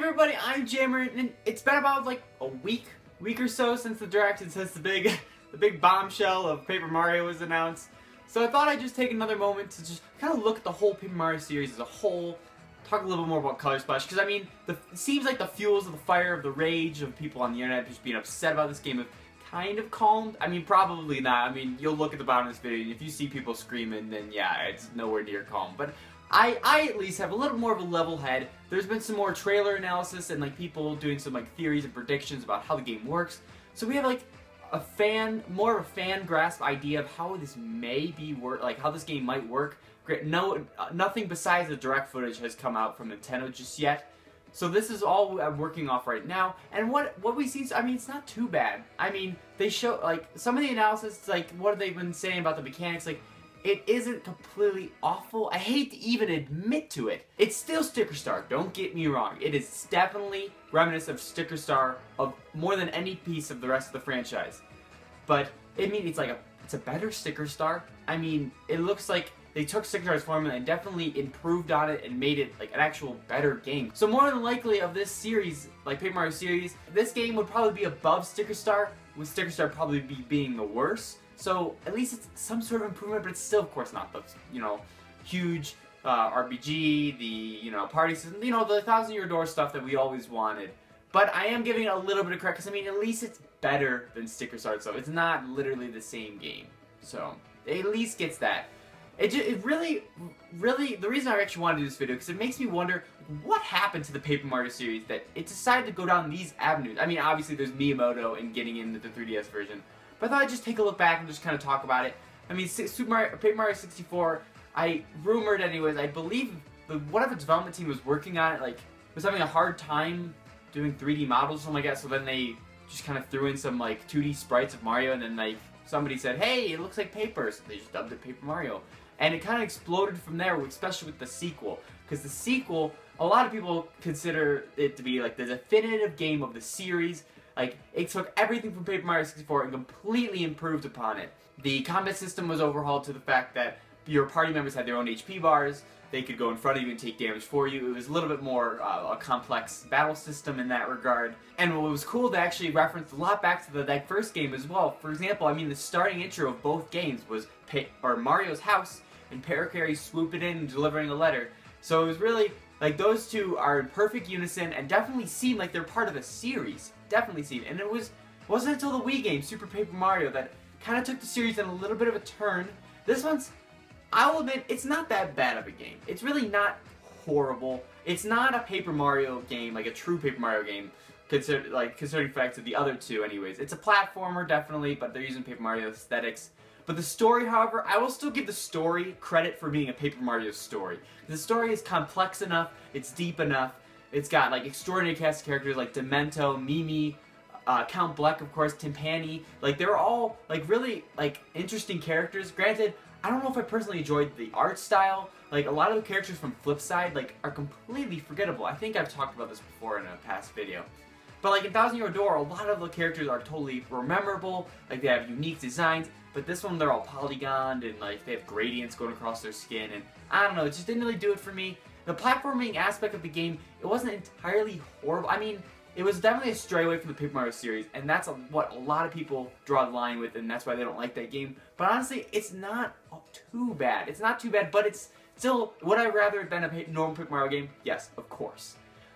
everybody, I'm Jammer, and it's been about like a week or so since the direct and since the big bombshell of Paper Mario was announced. So I thought I'd just take another moment to just kind of look at the whole Paper Mario series as a whole, talk a little bit more about Color Splash, because I mean, it seems like the fuels of the fire of the rage of people on the internet just being upset about this game have kind of calmed. I mean, probably not. I mean, you'll look at the bottom of this video, and if you see people screaming, then yeah, it's nowhere near calm. But I at least have a little more of a level head. There's been some more trailer analysis and like people doing some like theories and predictions about how the game works. So we have like more of a fan grasp idea of how this may be like how this game might work. Nothing besides the direct footage has come out from Nintendo just yet. So this is all I'm working off right now, and what we see, I mean, it's not too bad. I mean, they show, like, some of the analysis, like, what have they been saying about the mechanics, like, it isn't completely awful. I hate to even admit to it. It's still Sticker Star, don't get me wrong. It is definitely reminiscent of Sticker Star of more than any piece of the rest of the franchise. But, I mean, it's a better Sticker Star. I mean, it looks like they took Sticker Star's formula and definitely improved on it and made it like an actual better game. So more than likely of this series, like Paper Mario series, this game would probably be above Sticker Star, with Sticker Star probably being the worst. So at least it's some sort of improvement, but it's still, of course, not the, huge RPG, the, party system, the 1,000-year door stuff that we always wanted. But I am giving it a little bit of credit, because I mean, at least it's better than Sticker Star, so it's not literally the same game. So it at least gets that. It really, the reason I actually wanted to do this video, because it makes me wonder what happened to the Paper Mario series that it decided to go down these avenues. I mean, obviously there's Miyamoto and getting into the 3DS version, but I thought I'd just take a look back and just kind of talk about it. I mean, Paper Mario 64, I rumored anyways, I believe whatever development team was working on it, like, was having a hard time doing 3D models or something like that, so then they just kind of threw in some, like, 2D sprites of Mario, and then, like, somebody said, hey, it looks like Paper, so they just dubbed it Paper Mario. And it kind of exploded from there, especially with the sequel. Because the sequel, a lot of people consider it to be like the definitive game of the series. Like, it took everything from Paper Mario 64 and completely improved upon it. The combat system was overhauled to the fact that your party members had their own HP bars. They could go in front of you and take damage for you. It was a little bit more a complex battle system in that regard. And what was cool, they actually referenced a lot back to that first game as well. For example, I mean, the starting intro of both games was Mario's house and Parakarry swooping in and delivering a letter. So it was really, like, those two are in perfect unison and definitely seem like they're part of the series. Definitely seem. And it wasn't until the Wii game, Super Paper Mario, that kind of took the series in a little bit of a turn. This one's, I'll admit, it's not that bad of a game. It's really not horrible. It's not a Paper Mario game, like a true Paper Mario game, considering the fact of the other two anyways. It's a platformer, definitely, but they're using Paper Mario aesthetics. But the story, however, I will still give the story credit for being a Paper Mario story. The story is complex enough, it's deep enough, it's got like extraordinary cast of characters like Demento, Mimi, Count Bleck, of course, Timpani. Like, they're all like really like interesting characters. Granted, I don't know if I personally enjoyed the art style. Like, a lot of the characters from Flipside like are completely forgettable. I think I've talked about this before in a past video. But like in 1,000-Year Door, a lot of the characters are totally memorable. Like, they have unique designs. But this one, they're all polygoned, and like they have gradients going across their skin, and I don't know, it just didn't really do it for me. The platforming aspect of the game, it wasn't entirely horrible. I mean, it was definitely a stray away from the Paper Mario series, and that's what a lot of people draw the line with, and that's why they don't like that game. But honestly, it's not too bad. It's not too bad, but it's still, would I rather it been a normal Paper Mario game? Yes, of course.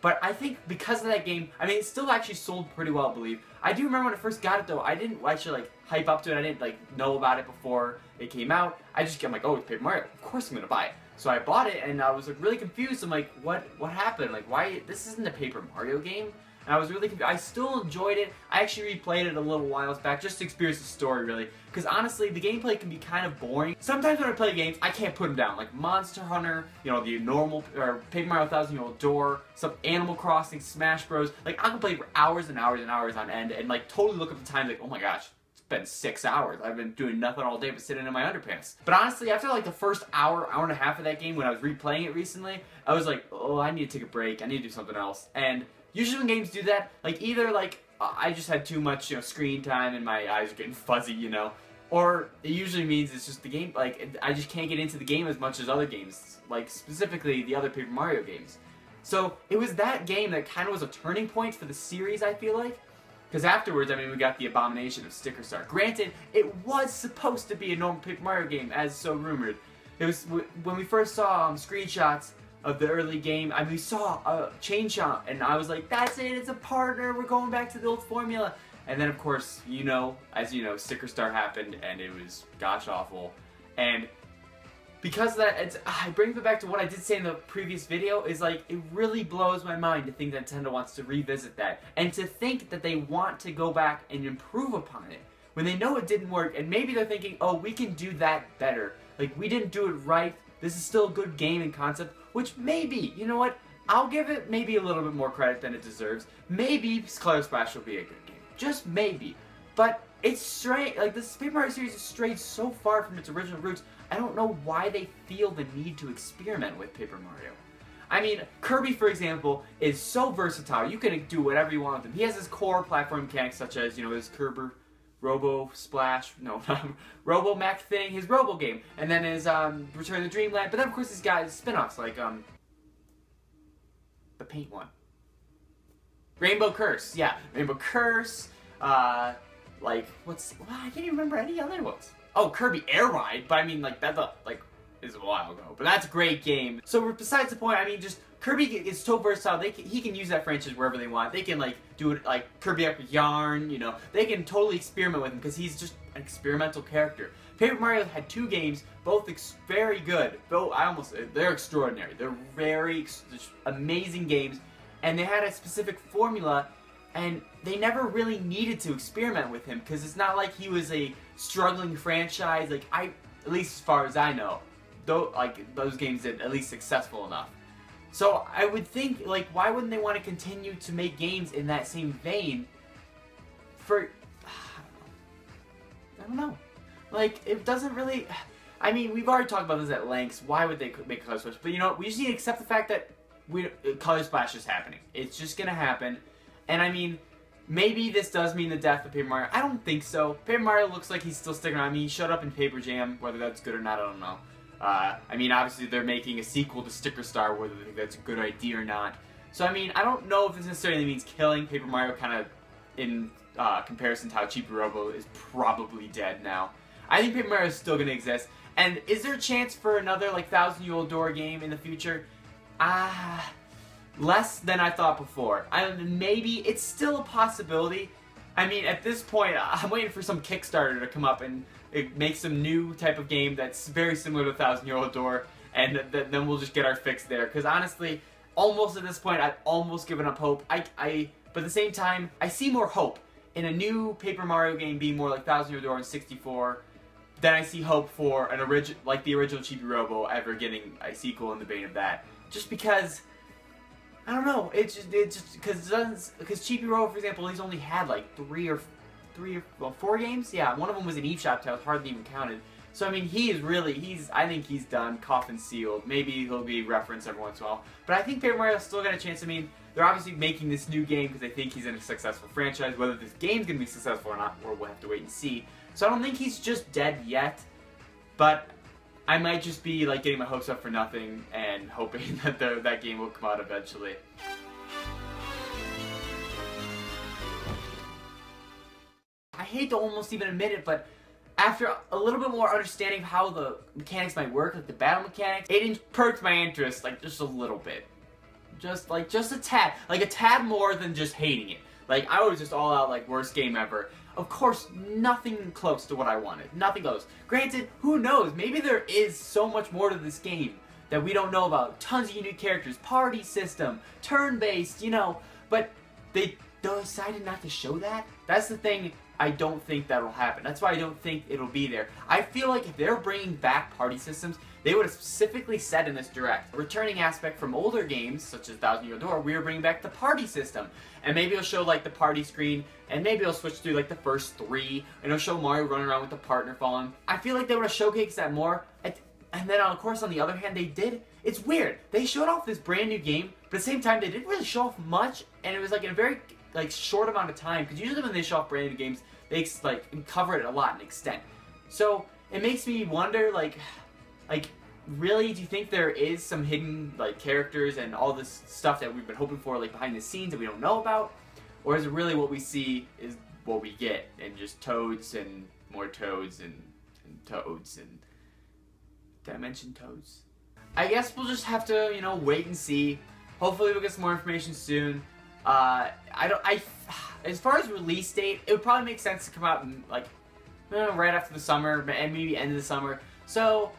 But I think because of that game, I mean, it still actually sold pretty well, I believe. I do remember when I first got it, though, I didn't actually, like, hype up to it. I didn't, like, know about it before it came out. I'm like, oh, it's Paper Mario. Of course I'm gonna buy it. So I bought it, and I was, like, really confused. I'm like, what happened? Like, why? This isn't a Paper Mario game? And I was really confused. I still enjoyed it. I actually replayed it a little while back just to experience the story, really. Because honestly, the gameplay can be kind of boring. Sometimes when I play games, I can't put them down. Like Monster Hunter, the normal, or Paper Mario 1,000-Year Door, some Animal Crossing, Smash Bros. Like, I can play for hours and hours and hours on end and like totally look up the time like, oh my gosh, it's been 6 hours. I've been doing nothing all day but sitting in my underpants. But honestly, after like the first hour and a half of that game, when I was replaying it recently, I was like, oh, I need to take a break. I need to do something else. And usually when games do that, like either like I just had too much screen time and my eyes are getting fuzzy, or it usually means it's just the game, like I just can't get into the game as much as other games, like specifically the other Paper Mario games. So it was that game that kind of was a turning point for the series, I feel like. Because afterwards, I mean, we got the abomination of Sticker Star. Granted, it was supposed to be a normal Paper Mario game, as so rumored. It was when we first saw screenshots of the early game. I mean, we saw a chain shot, and I was like, "That's it! It's a partner. We're going back to the old formula." And then, of course, as you know, Sticker Star happened, and it was gosh awful. And because of that, I bring it back to what I did say in the previous video, is like, it really blows my mind to think that Nintendo wants to revisit that. And to think that they want to go back and improve upon it. When they know it didn't work, and maybe they're thinking, oh, we can do that better. Like, we didn't do it right, this is still a good game and concept, which maybe, you know what, I'll give it maybe a little bit more credit than it deserves. Maybe Color Splash will be a good game. Just maybe. But it's straight, like, this Paper Mario series has strayed so far from its original roots. I don't know why they feel the need to experiment with Paper Mario. I mean, Kirby, for example, is so versatile. You can do whatever you want with him. He has his core platform mechanics, such as, his Kerber, Robo Splash, no, Robo Mech thing, his Robo game, and then his Return to Dreamland. But then, of course, he's got his spin-offs, like, the paint one. Rainbow Curse, yeah. Rainbow Curse, I can't even remember any other ones. Oh, Kirby Air Ride, but I mean, like, that, is a while ago. But that's a great game. So, besides the point, I mean, just, Kirby is so versatile, he can use that franchise wherever they want. They can, like, do it, like, Kirby Epic Yarn, They can totally experiment with him, because he's just an experimental character. Paper Mario had 2 games, both very good. They're extraordinary. They're very amazing games, and they had a specific formula, and they never really needed to experiment with him, because it's not like he was a struggling franchise, at least as far as I know. Those games did at least successful enough. So I would think, why wouldn't they want to continue to make games in that same vein I don't know. It doesn't really, I mean, we've already talked about this at length. Why would they make Color Splash? But we just need to accept the fact that Color Splash is happening. It's just gonna happen. And I mean, maybe this does mean the death of Paper Mario. I don't think so. Paper Mario looks like he's still sticking around. I mean, he showed up in Paper Jam. Whether that's good or not, I don't know. I mean, obviously they're making a sequel to Sticker Star, whether they think that's a good idea or not. So I mean, I don't know if this necessarily means killing Paper Mario, kind of in comparison to how Chibi Robo is probably dead now. I think Paper Mario is still going to exist. And is there a chance for another, 1,000-year-old door game in the future? Less than I thought before. Maybe it's still a possibility. I mean, at this point, I'm waiting for some Kickstarter to come up and make some new type of game that's very similar to 1,000-year-old door, and then we'll just get our fix there. Because honestly, almost at this point, I've almost given up hope. But at the same time, I see more hope in a new Paper Mario game being more like 1,000-year-old door in 64. Then I see hope for the original Chibi Robo ever getting a sequel in the vein of that. Just because, I don't know, it's just because Chibi Robo, for example, he's only had 4 games. Yeah, one of them was an eShop tale, hardly even counted. So I mean, I think he's done, coffin sealed. Maybe he'll be referenced every once in a while. But I think Paper Mario's still got a chance. I mean, they're obviously making this new game because they think he's in a successful franchise. Whether this game's gonna be successful or not, we'll have to wait and see. So I don't think he's just dead yet, but I might just be getting my hopes up for nothing and hoping that that game will come out eventually. I hate to almost even admit it, but after a little bit more understanding of how the mechanics might work, the battle mechanics, it perked my interest just a little bit. Just a tad more than just hating it. I was just all out worst game ever. Of course, nothing close to what I wanted. Nothing close. Granted, who knows? Maybe there is so much more to this game that we don't know about. Tons of unique characters, party system, turn-based, But they decided not to show that. That's the thing. I don't think that'll happen. That's why I don't think it'll be there. I feel like if they're bringing back party systems, they would have specifically said in this direct, a returning aspect from older games, such as 1,000-Year-Old Door, we are bringing back the party system. And maybe it'll show the party screen, and maybe it'll switch through the first 3, and it'll show Mario running around with the partner following. I feel like they would have showcased that more. And then of course on the other hand, they did. It's weird. They showed off this brand new game, but at the same time they didn't really show off much, and it was in a very short amount of time, because usually when they show off brand new games, they cover it a lot in extent. So it makes me wonder, really, do you think there is some hidden like characters and all this stuff that we've been hoping for like behind the scenes that we don't know about? Or is it really what we see is what we get, and just toads and more toads and toads and... Did I mention toads? I guess we'll just have to, you know, wait and see. Hopefully we'll get some more information soon. As far as release date, it would probably make sense to come out in, like, right after the summer, and maybe end of the summer. So,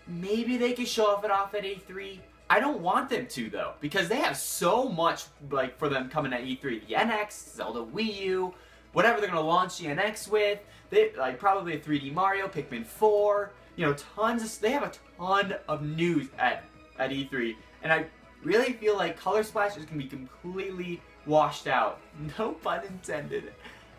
maybe they could show off at E3. I don't want them to, though, because they have so much, like, for them coming at E3. The NX, Zelda Wii U, whatever they're going to launch the NX with. They, like, probably a 3D Mario, Pikmin 4, you know, they have a ton of news at E3. And I really feel like Color Splash is going to be completely washed out. No pun intended.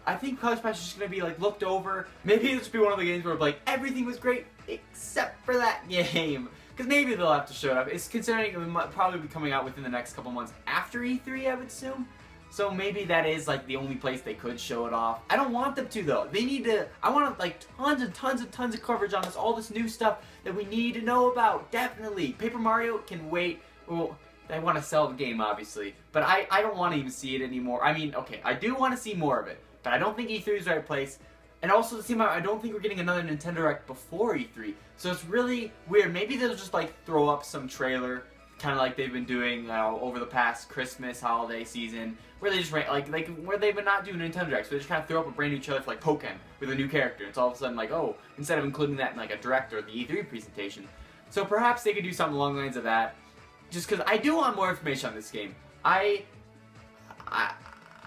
I think Color Splash is just going to be, like, looked over. Maybe it'll just be one of the games where, like, everything was great except for that game. Because maybe they'll have to show it up. It's considering it might probably be coming out within the next couple months after E3, I would assume. So maybe that is, like, the only place they could show it off. I don't want them to, though. They need to... I want, like, tons and tons and tons of coverage on this. All this new stuff that we need to know about. Definitely. Paper Mario can wait. Well, they want to sell the game, obviously. But I don't want to even see it anymore. I mean, okay, I do want to see more of it. But I don't think E3 is the right place. And also, at the same time, I don't think we're getting another Nintendo Direct before E3. So it's really weird. Maybe they'll just, like, throw up some trailer, kind of like they've been doing over the past Christmas holiday season, where they just, like where they've been not doing Nintendo Direct. So they just kind of throw up a brand new trailer for, like, Pokken with a new character. It's all of a sudden like, oh, instead of including that in, like, a Direct or the E3 presentation. So perhaps they could do something along the lines of that. Just because I do want more information on this game.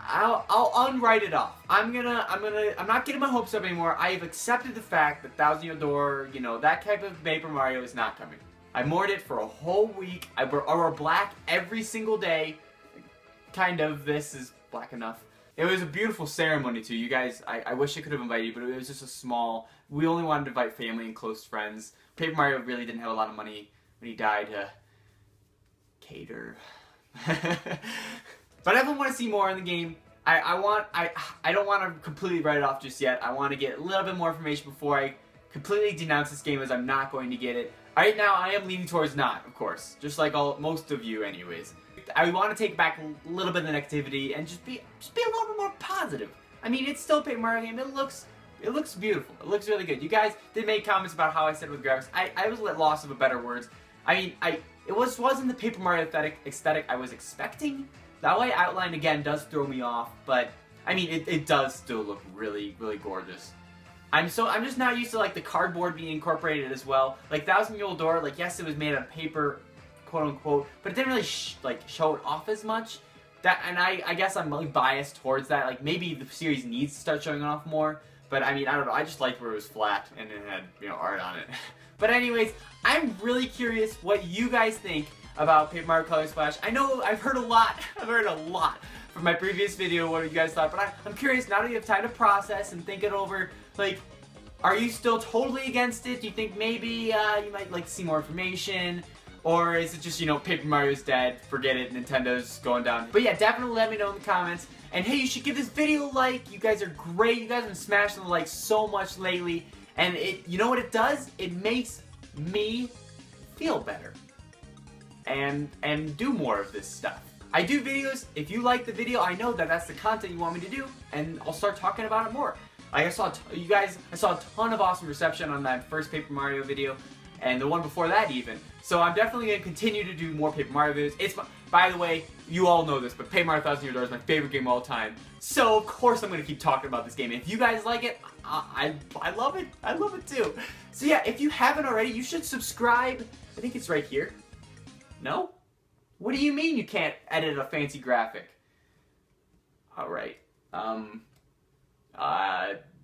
I'll unwrite it off. I'm not getting my hopes up anymore. I have accepted the fact that Thousand Year Door, you know, that type of Paper Mario is not coming. I moored it for a whole week. I wore black every single day. Kind of. This is black enough. It was a beautiful ceremony too. You guys, I wish I could have invited you, but it was just a small... We only wanted to invite family and close friends. Paper Mario really didn't have a lot of money when he died to cater. But I definitely want to see more in the game. I don't want to completely write it off just yet. I want to get a little bit more information before I completely denounce this game, as I'm not going to get it. Right now, I am leaning towards not, of course. Just like most of you anyways. I want to take back a little bit of the negativity and just be a little bit more positive. I mean, it's still a Paper Mario game. It looks beautiful. It looks really good. You guys did make comments about how I said with graphics. I was at loss of better words. I mean, it wasn't the Paper Mario aesthetic I was expecting. That way outline again does throw me off, but I mean it does still look really, really gorgeous. I'm just not used to like the cardboard being incorporated as well. Like Thousand Year Old Door, like yes it was made out of paper, quote unquote, but it didn't really show it off as much. And I guess I'm really biased towards that. Like maybe the series needs to start showing it off more. But I mean I don't know. I just liked where it was flat and it had art on it. But anyways, I'm really curious what you guys think about Paper Mario Color Splash. I know I've heard a lot. I've heard a lot from my previous video what you guys thought, but I'm curious now that you have time to process and think it over. Like, are you still totally against it? Do you think maybe you might like to see more information? Or is it just, Paper Mario's dead, forget it, Nintendo's going down? But yeah, definitely let me know in the comments. And hey, you should give this video a like. You guys are great. You guys have been smashing the likes so much lately. And you know what it does? It makes me feel better. And do more of this stuff. I do videos. If you like the video, I know that that's the content you want me to do, and I'll start talking about it more. Like I saw a ton of awesome reception on that first Paper Mario video, and the one before that even. So I'm definitely going to continue to do more Paper Mario videos. By the way, you all know this, but Paper Mario Thousand Year Door is my favorite game of all time. So of course I'm going to keep talking about this game. If you guys like it, I love it. I love it too. So yeah, if you haven't already, you should subscribe. I think it's right here. No? What do you mean you can't edit a fancy graphic? Alright.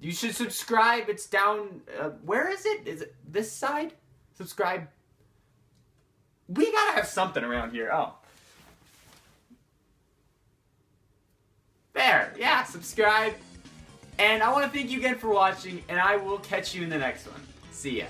You should subscribe. It's down... where is it? Is it this side? Subscribe. We gotta have something around here. Oh. There. Yeah, subscribe. And I want to thank you again for watching, and I will catch you in the next one. See ya.